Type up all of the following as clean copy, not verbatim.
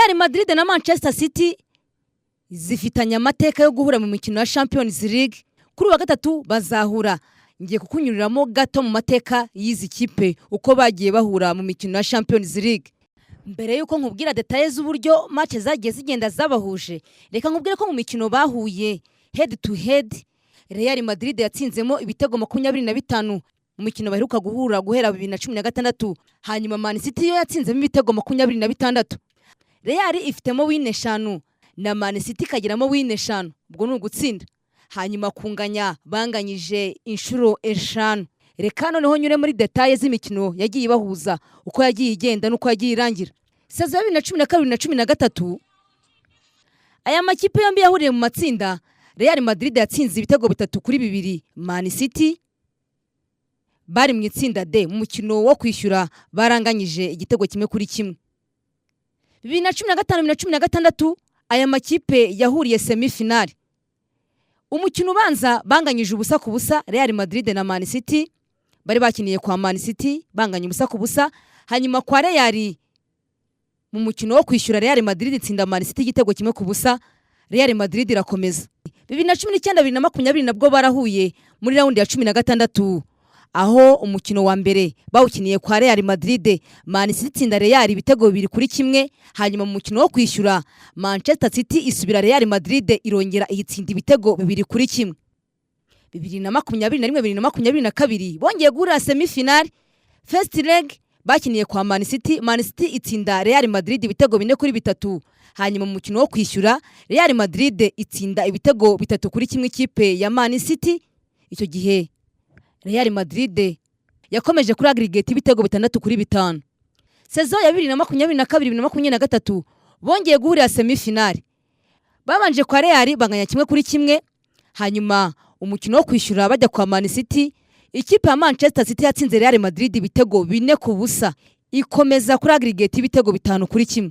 Real Madrid na Manchester City zifitanye amateka yo guhura mu mikino ya Champions League. Kuri wa gatatu bazahura. Ngiye kukunyuriramo gato mu mateka y'izi kipe uko bagiye bahura mu mikino ya Champions League. Mbere yuko nkubwira details z'uburyo match zagiye zigenda zabahuje, reka nkubwire ko mu mikino bahuye head to head Real Madrid yatsinzemo ibitego 25 mu mikino baheruka guhura guhera 2016, hanyuma Man City yo yatsinzemo ibitego 26. Real ifitemo win 5 na Man City kagiramo win 5, ubwo n'ugutsinda. Hanyuma kunganya banganyije inshuro 5. Reka noneho nyure muri details z'imikino yagiye bahuza uko yagiye igenda nuko yagiye irangira. Sazo ya 2012 na 2013 aya makipe yombi yahuriye mu matsinda. Real Madrid yatsinze ibitego 3-2 Man City. Bari mu itsinda D mu mukino wo kwishyura baranganyije igitego 1-1. 2015 na 2016 aya makipe yahuriye semi-final. Umukino ubanza banganyije ubusa ku busa Real Madrid na Man City. Bari bakiniye kwa Man City banganya ubusa ku busa, hanyuma kwa Real mu mukino wo kwishyura Real Madrid itsinda Man City igitego 1-0. Real Madrid irakomeza. 2019-2020 nabwo barahuye muri round ya 16, aho umukino wa mbere bawukiniye kwa Real Madrid. Man City itsinda Real ibitego 2-1, hanyuma mu mukino wo kwishyura Manchester City isubira Real Madrid irongera igitsinda ibitego 2-1. 2021-2022 bongeye guhura semi-final. First leg bakiniye kwa Man City. Man City itsinda Real Madrid ibitego 4-3, hanyuma mu mukino wo kwishyura Real Madrid itsinda ibitego 3-1 ikipe ya Man City. Icyo gihe Real Madrid yakomeje kuri aggregate ibitego 6-5. Saison ya 2022-2023 bongeye guhurira semi-final. Babanje kwa Real banganya 1-1, hanyuma umukino wo kwishyura bajya kwa Man City. Ikipe ya Manchester City yatsinze Real Madrid ibitego 4-0, ikomeza kuri aggregate ibitego 5-1.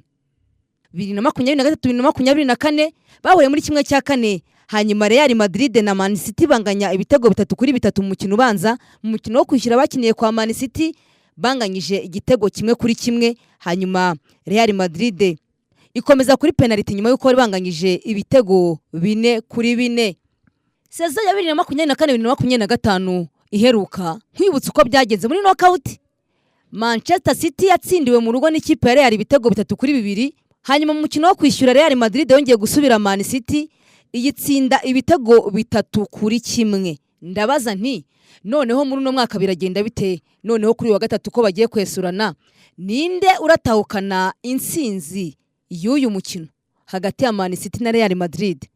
2023-2024 bahuye muri kimwe cya kane, hanyuma Real Madrid na Man City banganya ibitego 3-3 mu mukino ubanza. Mu mukino wo kwishyura bakiniye kwa Man City banganyije igitego 1-1, hanyuma Real Madrid ikomeza kuri penalty nyuma yuko bari banganyije ibitego 4-4. Saison ya 2024-2025 iheruka nkwibutsa uko byagenze muri knockout. Manchester City yatsindiwe mu rugo n'ikipe ya Real ibitego 3-2, hanyuma mu mukino wo kwishyura Real Madrid yongeye gusubira Man City igitsinda ibitego 3-1. Ndabaza nti noneho muri no mwaka biragenda bite? Noneho kuri wa gatatu ko bagiye kwesurana, ninde uratahukana insinzi y'uyu mukino hagati ya Man City na Real Madrid?